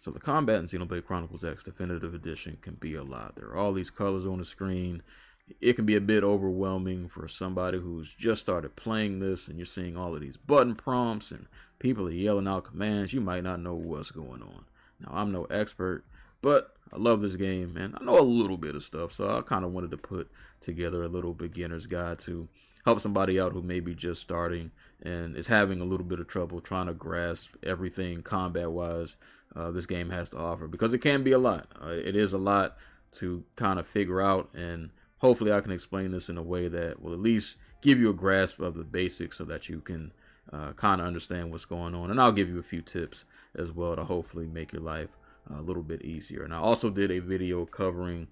So the combat in Xenoblade Chronicles X Definitive Edition can be a lot. There are all these colors on the screen. It can be a bit overwhelming for somebody who's just started playing this, and you're seeing all of these button prompts and people are yelling out commands. You might not know what's going on. Now, I'm no expert, but I love this game, and I know a little bit of stuff, so I kind of wanted to put together a little beginner's guide to help somebody out who may be just starting and is having a little bit of trouble trying to grasp everything combat-wise this game has to offer, because it can be a lot. It is a lot to kind of figure out, and hopefully I can explain this in a way that will at least give you a grasp of the basics so that you can kind of understand what's going on. And I'll give you a few tips as well to hopefully make your life a little bit easier. And I also did a video covering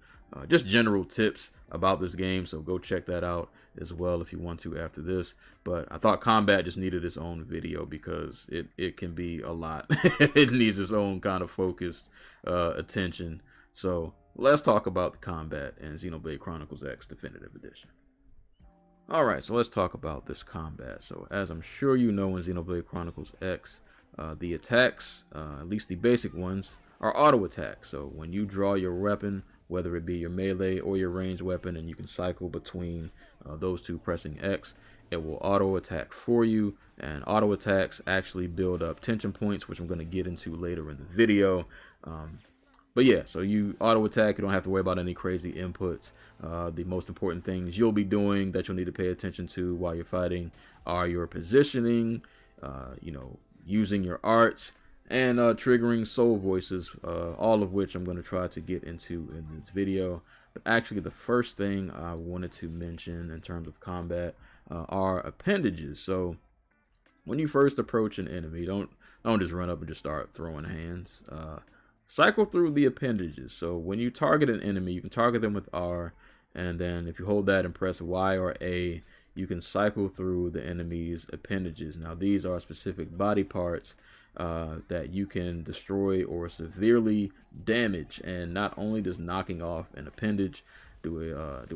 just general tips about this game, so go check that out as well if you want to after this. But I thought combat just needed its own video because it can be a lot. It needs its own kind of focused attention. So let's talk about the combat in Xenoblade Chronicles X Definitive Edition. Alright, so let's talk about this combat. So as I'm sure you know, in Xenoblade Chronicles X, the attacks, at least the basic ones, are auto attacks. So when you draw your weapon, whether it be your melee or your ranged weapon, and you can cycle between those two pressing X, it will auto attack for you. And auto attacks actually build up tension points, which I'm going to get into later in the video. But yeah, so you auto attack, you don't have to worry about any crazy inputs. The most important things you'll be doing that you'll need to pay attention to while you're fighting are your positioning, using your arts, and triggering soul voices, all of which I'm going to try to get into in this video. But actually, the first thing I wanted to mention in terms of combat are appendages. So when you first approach an enemy, don't just run up and just start throwing hands. Cycle through the appendages. So when you target an enemy, you can target them with R, and then if you hold that and press Y or A, you can cycle through the enemy's appendages. Now, these are specific body parts that you can destroy or severely damage, and not only does knocking off an appendage do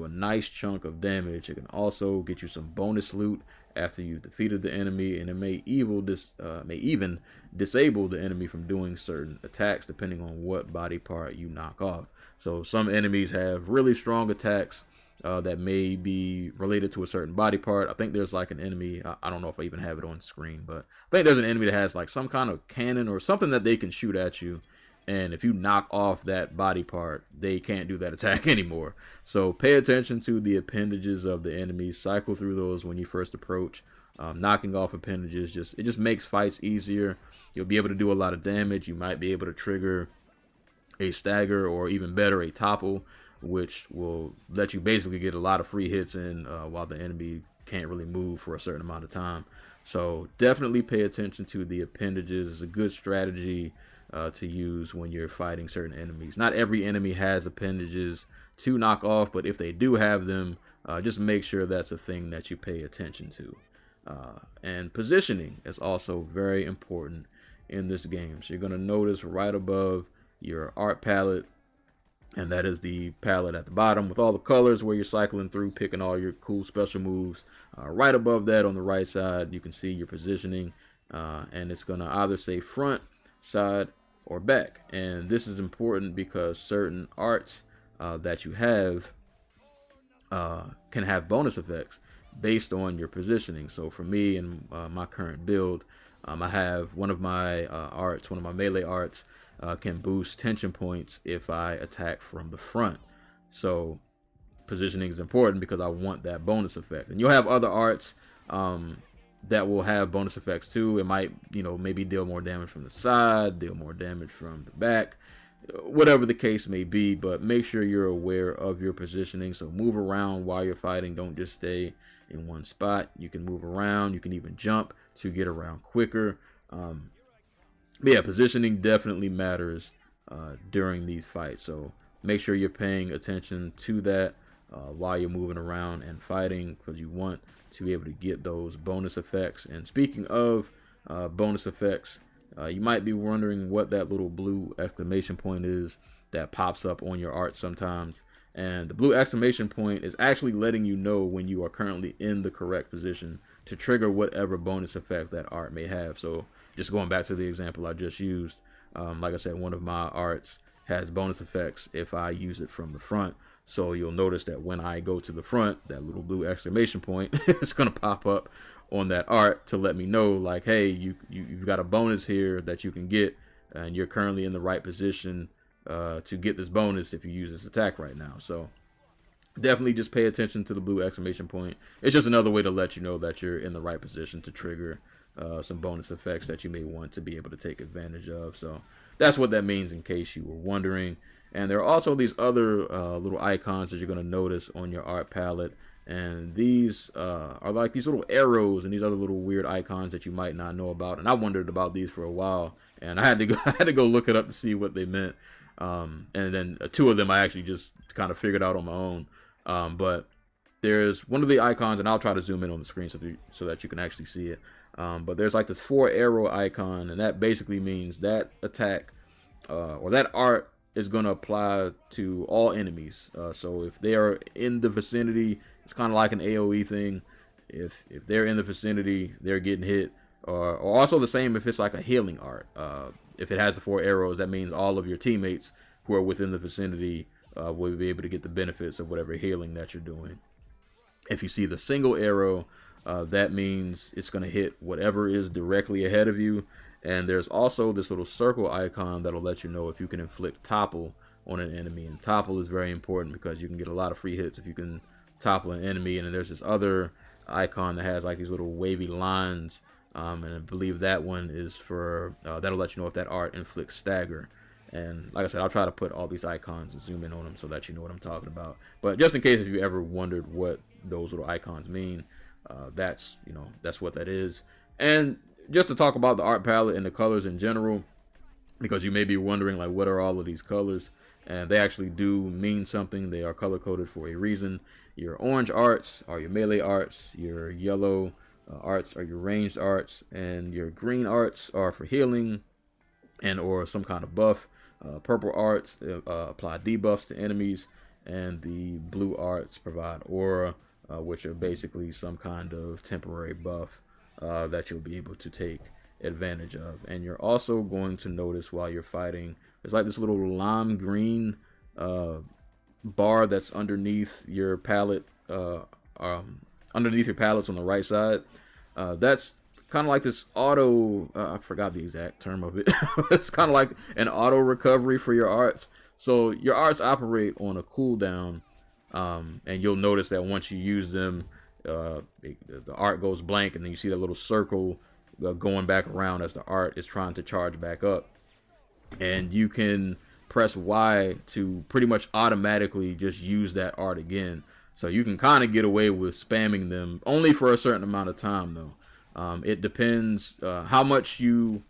a nice chunk of damage, it can also get you some bonus loot after you've defeated the enemy, and it may even disable the enemy from doing certain attacks depending on what body part you knock off. So some enemies have really strong attacks that may be related to a certain body part. I think there's like an enemy, I don't know if I even have it on screen, but I think there's an enemy that has like some kind of cannon or something that they can shoot at you, and if you knock off that body part, they can't do that attack anymore. So pay attention to the appendages of the enemies. Cycle through those when you first approach. Knocking off appendages just makes fights easier. You'll be able to do a lot of damage. You might be able to trigger a stagger, or even better, a topple, which will let you basically get a lot of free hits in while the enemy can't really move for a certain amount of time. So definitely pay attention to the appendages. It's a good strategy to use when you're fighting certain enemies. Not every enemy has appendages to knock off, but if they do have them, just make sure that's a thing that you pay attention to. And positioning is also very important in this game. So you're going to notice right above your art palette, and that is the palette at the bottom with all the colors where you're cycling through, picking all your cool special moves. Right above that on the right side, you can see your positioning, and it's going to either say front, side, or back. And this is important because certain arts that you have can have bonus effects based on your positioning. So for me, in my current build, I have one of my arts, one of my melee arts, can boost tension points if I attack from the front. So positioning is important because I want that bonus effect. And you'll have other arts that will have bonus effects too. It might, maybe deal more damage from the side, deal more damage from the back, whatever the case may be. But make sure you're aware of your positioning. So move around while you're fighting. Don't just stay in one spot. You can move around. You can even jump to get around quicker. But yeah, positioning definitely matters during these fights. So make sure you're paying attention to that while you're moving around and fighting, because you want to be able to get those bonus effects. And speaking of bonus effects, you might be wondering what that little blue exclamation point is that pops up on your art sometimes. And the blue exclamation point is actually letting you know when you are currently in the correct position to trigger whatever bonus effect that art may have. So just going back to the example I just used, Like I said, one of my arts has bonus effects if I use it from the front. So you'll notice that when I go to the front, that little blue exclamation point is going to pop up on that art to let me know, like, hey, you've got a bonus here that you can get, and you're currently in the right position to get this bonus if you use this attack right now. So definitely just pay attention to the blue exclamation point. It's just another way to let you know that you're in the right position to trigger some bonus effects that you may want to be able to take advantage of. So that's what that means, in case you were wondering. And there are also these other little icons that you're going to notice on your art palette. And these are like these little arrows and these other little weird icons that you might not know about. And I wondered about these for a while, and I had to go look it up to see what they meant. And then two of them I actually just kind of figured out on my own. But there's one of the icons, and I'll try to zoom in on the screen so that you can actually see it. But there's like this 4 arrow icon, and that basically means that attack or that art is going to apply to all enemies. So if they are in the vicinity, it's kind of like an AoE thing. If they're in the vicinity, they're getting hit. Or also the same if it's like a healing art. If it has the 4 arrows, that means all of your teammates who are within the vicinity will be able to get the benefits of whatever healing that you're doing. If you see the single arrow, that means it's going to hit whatever is directly ahead of you. And there's also this little circle icon that'll let you know if you can inflict topple on an enemy. And topple is very important because you can get a lot of free hits if you can topple an enemy. And then there's this other icon that has like these little wavy lines. And I believe that one is for, that'll let you know if that art inflicts stagger. And like I said, I'll try to put all these icons and zoom in on them so that you know what I'm talking about. But just in case if you ever wondered what those little icons mean, that's what that is. And just to talk about the art palette and the colors in general, because you may be wondering, like, what are all of these colors? And they actually do mean something. They are color coded for a reason. Your orange arts are your melee arts. Your yellow arts are your ranged arts, and your green arts are for healing and or some kind of buff. Purple arts apply debuffs to enemies, and the blue arts provide aura, which are basically some kind of temporary buff that you'll be able to take advantage of. And you're also going to notice while you're fighting, there's like this little lime green bar that's underneath your palette, underneath your palettes on the right side. That's kind of like this auto, I forgot the exact term of it. It's kind of like an auto recovery for your arts. So your arts operate on a cooldown, and you'll notice that once you use them, the art goes blank, and then you see that little circle going back around as the art is trying to charge back up. And you can press Y to pretty much automatically just use that art again. So you can kind of get away with spamming them only for a certain amount of time, though. It depends how much ever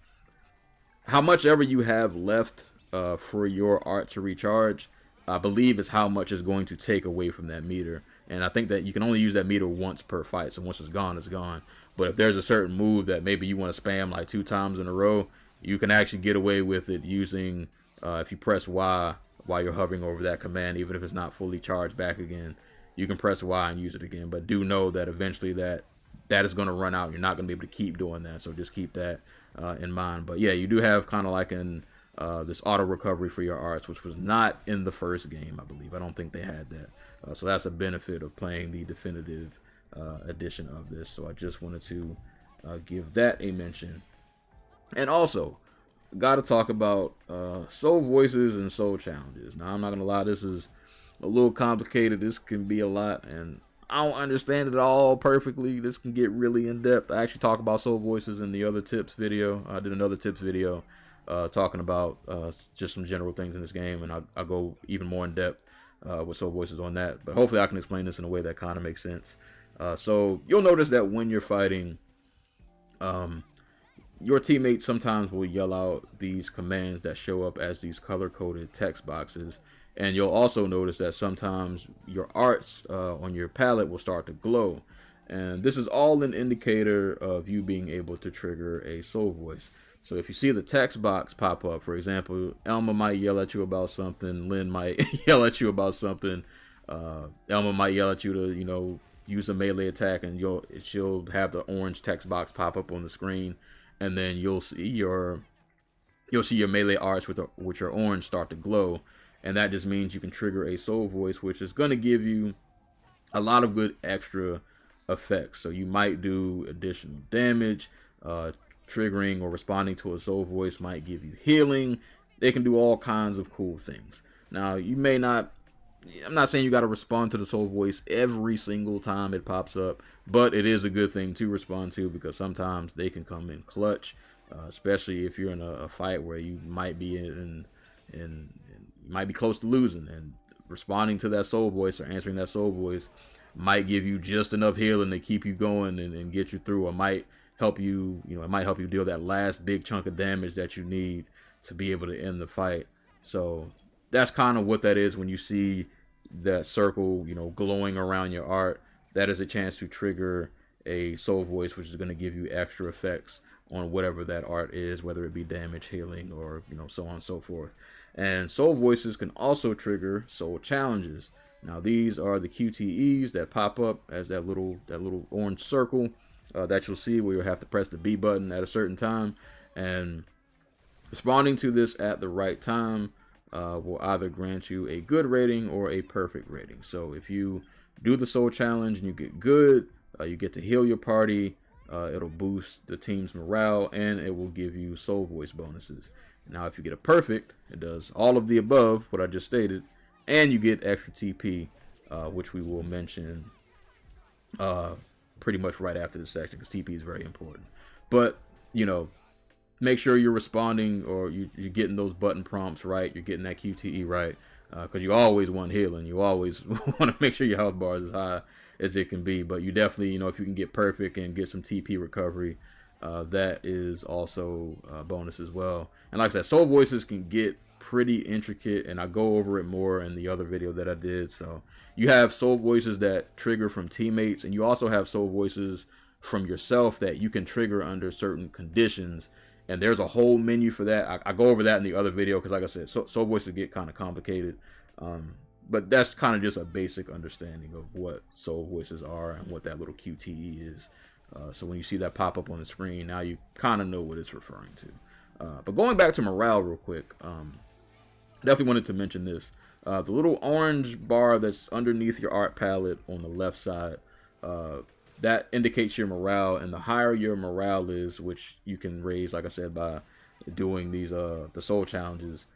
you have left for your art to recharge. I believe is how much is going to take away from that meter. And I think that you can only use that meter once per fight. So once it's gone, it's gone. But if there's a certain move that maybe you want to spam like 2 times in a row, you can actually get away with it using, if you press Y while you're hovering over that command, even if it's not fully charged back again, you can press Y and use it again. But do know that eventually that is going to run out. You're not going to be able to keep doing that. So just keep that in mind. But yeah, you do have kind of like this auto recovery for your arts, which was not in the first game, I believe. I don't think they had that. So that's a benefit of playing the definitive edition of this. So I just wanted to give that a mention. And also, got to talk about soul voices and soul challenges. Now, I'm not going to lie, this is a little complicated. This can be a lot, and I don't understand it all perfectly. This can get really in-depth. I actually talk about soul voices in the other tips video. I did another tips video talking about just some general things in this game, and I'll go even more in-depth with soul voices on that. But hopefully I can explain this in a way that kind of makes sense. So you'll notice that when you're fighting, your teammates sometimes will yell out these commands that show up as these color-coded text boxes. And you'll also notice that sometimes your arts on your palette will start to glow. And this is all an indicator of you being able to trigger a soul voice. So if you see the text box pop up, for example, Elma might yell at you about something, Lynn might yell at you about something, Elma might yell at you to, use a melee attack, and she'll have the orange text box pop up on the screen, and then you'll see your you'll see your melee arts which are orange start to glow, and that just means you can trigger a soul voice, which is going to give you a lot of good extra effects. So you might do additional damage, triggering or responding to a soul voice might give you healing. They can do all kinds of cool things. Now, you may not, I'm not saying you got to respond to the soul voice every single time it pops up, but it is a good thing to respond to, because sometimes they can come in clutch, especially if you're in a fight where you might be in you might be close to losing, and responding to that soul voice or answering that soul voice might give you just enough healing to keep you going and get you through, or might help you, it might help you deal that last big chunk of damage that you need to be able to end the fight. So that's kind of what that is. When you see that circle, glowing around your art, that is a chance to trigger a soul voice, which is going to give you extra effects on whatever that art is, whether it be damage, healing, or so on and so forth. And soul voices can also trigger soul challenges. Now, these are the QTEs that pop up as that little orange circle that you'll see, where you'll have to press the B button at a certain time, and responding to this at the right time will either grant you a good rating or a perfect rating. So if you do the soul challenge and you get good, you get to heal your party. It'll boost the team's morale, and it will give you soul voice bonuses. Now, if you get a perfect, it does all of the above, what I just stated, and you get extra TP, which we will mention pretty much right after this section, because TP is very important. But, make sure you're responding, or you're getting those button prompts right, you're getting that QTE right, because you always want healing. You always want to make sure your health bar is as high as it can be. But you definitely, if you can get perfect and get some TP recovery, that is also a bonus as well. And like I said, soul voices can get pretty intricate, and I go over it more in the other video that I did. So you have soul voices that trigger from teammates, and you also have soul voices from yourself that you can trigger under certain conditions. And there's a whole menu for that. I go over that in the other video, because like I said, soul voices get kind of complicated. But that's kind of just a basic understanding of what soul voices are and what that little QTE is. So when you see that pop up on the screen, now you kind of know what it's referring to. But going back to morale real quick, definitely wanted to mention this. The little orange bar that's underneath your art palette on the left side, that indicates your morale, and the higher your morale is, which you can raise, like I said, by doing these the soul challenges,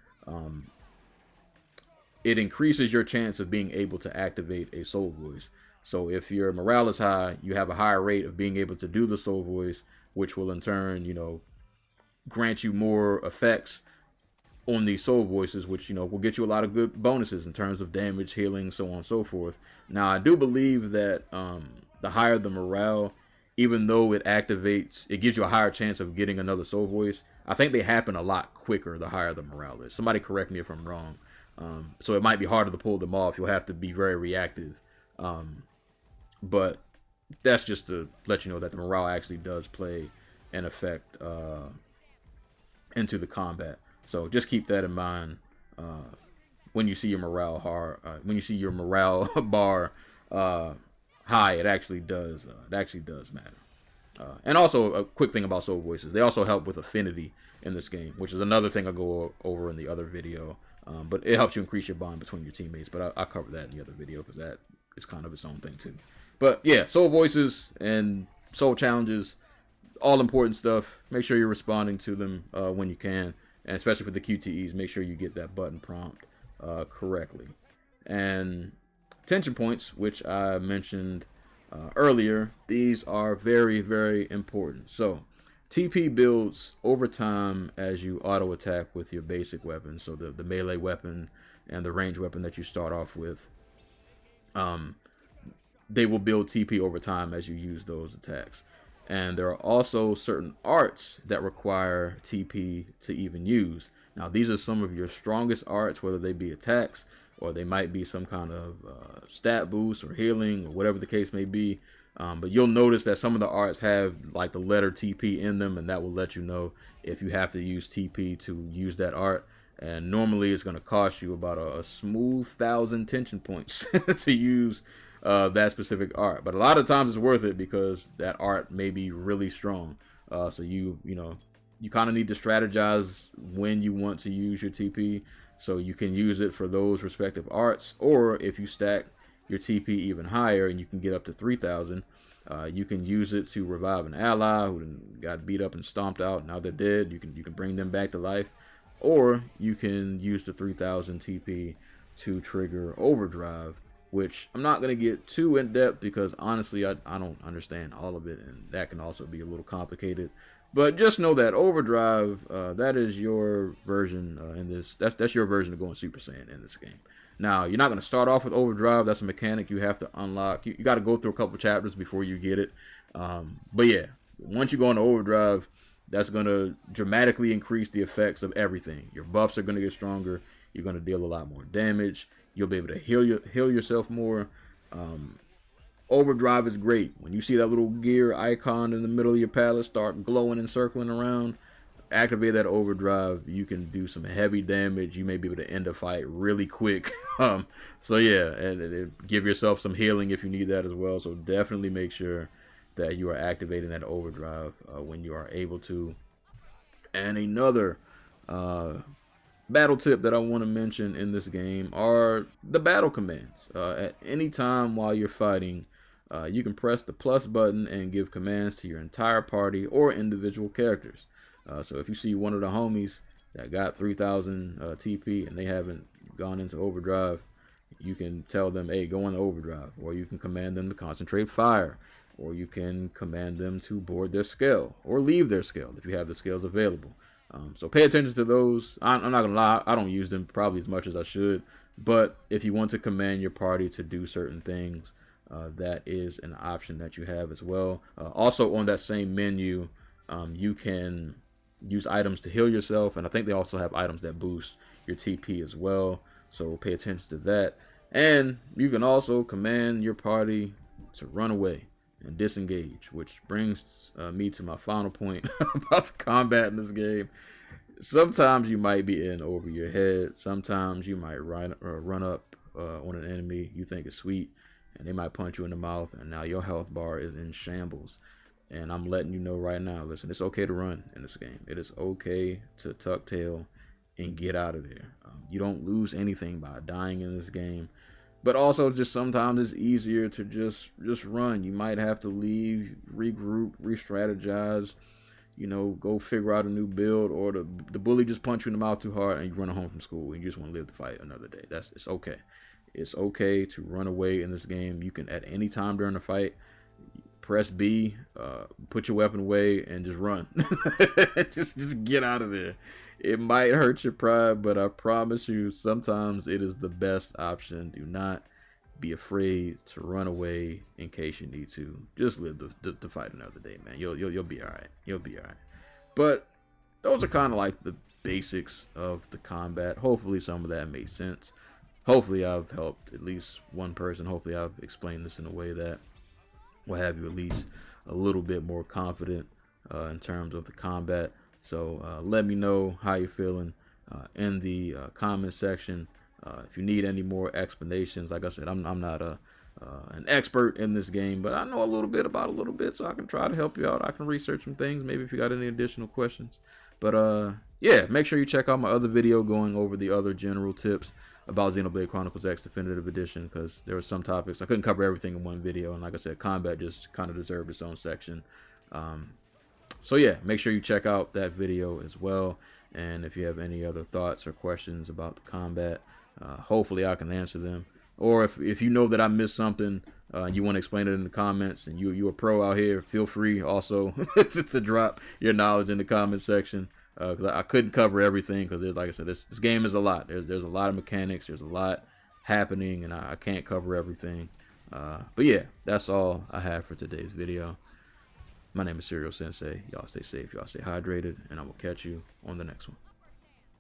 it increases your chance of being able to activate a soul voice. So if your morale is high, you have a higher rate of being able to do the soul voice, which will in turn, grant you more effects on these soul voices, which will get you a lot of good bonuses in terms of damage, healing, so on and so forth. Now, I do believe that the higher the morale, even though it activates, it gives you a higher chance of getting another soul voice. I think they happen a lot quicker the higher the morale is. Somebody correct me if I'm wrong. So it might be harder to pull them off. You'll have to be very reactive. But that's just to let you know that the morale actually does play an effect into the combat. So just keep that in mind when you see your morale bar high. It actually does matter. And also a quick thing about soul voices: they also help with affinity in this game, which is another thing I go over in the other video. But it helps you increase your bond between your teammates. But I'll cover that in the other video, because that is kind of its own thing too. But yeah, soul voices and soul challenges, all important stuff. Make sure you're responding to them when you can. And especially for the QTEs, make sure you get that button prompt correctly. And tension points, which I mentioned earlier, these are very, very important. So TP builds over time as you auto attack with your basic weapon. So the melee weapon and the range weapon that you start off with, they will build TP over time as you use those attacks. And there are also certain arts that require TP to even use. Now, these are some of your strongest arts, whether they be attacks or they might be some kind of stat boost or healing or whatever the case may be. But you'll notice that some of the arts have like the letter TP in them, and that will let you know if you have to use TP to use that art. And normally it's going to cost you about a smooth 1,000 tension points to use that specific art. But a lot of times it's worth it, because that art may be really strong. So you you kind of need to strategize when you want to use your TP, so you can use it for those respective arts, or if you stack your TP even higher and you can get up to 3,000, you can use it to revive an ally who got beat up and stomped out. Now they're dead. You can bring them back to life, or you can use the 3,000 TP to trigger Overdrive, which I'm not going to get too in depth because honestly I don't understand all of it, and that can also be a little complicated. But just know that Overdrive, that is your version in this. That's your version of going Super Saiyan in this game. Now, you're not going to start off with Overdrive. That's a mechanic you have to unlock. You got to go through a couple chapters before you get it. But yeah, once you go into Overdrive, that's going to dramatically increase the effects of everything. Your buffs are going to get stronger. You're going to deal a lot more damage. You'll be able to heal yourself more. Overdrive is great. When you see that little gear icon in the middle of your palette start glowing and circling around, activate that Overdrive. You can do some heavy damage. You may be able to end a fight really quick. So yeah, and give yourself some healing if you need that as well. So definitely make sure that you are activating that Overdrive when you are able to. And another battle tip that I want to mention in this game are the battle commands. At any time while you're fighting, you can press the plus button and give commands to your entire party or individual characters. So if you see one of the homies that got 3,000 TP and they haven't gone into Overdrive, you can tell them, hey, go into Overdrive. Or you can command them to concentrate fire. Or you can command them to board their scale or leave their scale if you have the scales available. So pay attention to those. I'm not going to lie, I don't use them probably as much as I should. But if you want to command your party to do certain things, that is an option that you have as well. Also on that same menu, you can use items to heal yourself, and I think they also have items that boost your TP as well, so pay attention to that. And you can also command your party to run away and disengage, which brings me to my final point about the combat in this game. Sometimes you might be in over your head. Sometimes you might run up on an enemy you think is sweet, and they might punch you in the mouth, and now your health bar is in shambles. And I'm letting you know right now, listen, it's okay to run in this game. It is okay to tuck tail and get out of there. You don't lose anything by dying in this game. But also, just sometimes it's easier to just run. You might have to leave, regroup, re-strategize, go figure out a new build, or the bully just punch you in the mouth too hard and you run home from school and you just want to live the fight another day. It's okay. It's okay to run away in this game. You can, at any time during the fight, press B, put your weapon away, and just run. just get out of there. It might hurt your pride, but I promise you, sometimes it is the best option. Do not be afraid to run away in case you need to. Just live the fight another day, man. You'll be all right. You'll be all right. But those are kind of like the basics of the combat. Hopefully some of that made sense. Hopefully I've helped at least one person. Hopefully I've explained this in a way that will have you at least a little bit more confident in terms of the combat. So let me know how you're feeling in the comment section. If you need any more explanations, like I said, I'm not an expert in this game, but I know a little bit about a little bit, so I can try to help you out. I can research some things, maybe if you got any additional questions. But yeah, make sure you check out my other video going over the other general tips about Xenoblade Chronicles X Definitive Edition, because there were some topics I couldn't cover everything in one video, and like I said, combat just kind of deserved its own section. So yeah, make sure you check out that video as well. And if you have any other thoughts or questions about the combat, hopefully I can answer them. Or if you know that I missed something, you want to explain it in the comments, and you're a pro out here, feel free also to drop your knowledge in the comment section. Because I couldn't cover everything, because like I said, this game is a lot. There's a lot of mechanics. There's a lot happening, and I can't cover everything. But yeah, that's all I have for today's video. My name is Serial Sensei. Y'all stay safe. Y'all stay hydrated, and I will catch you on the next one.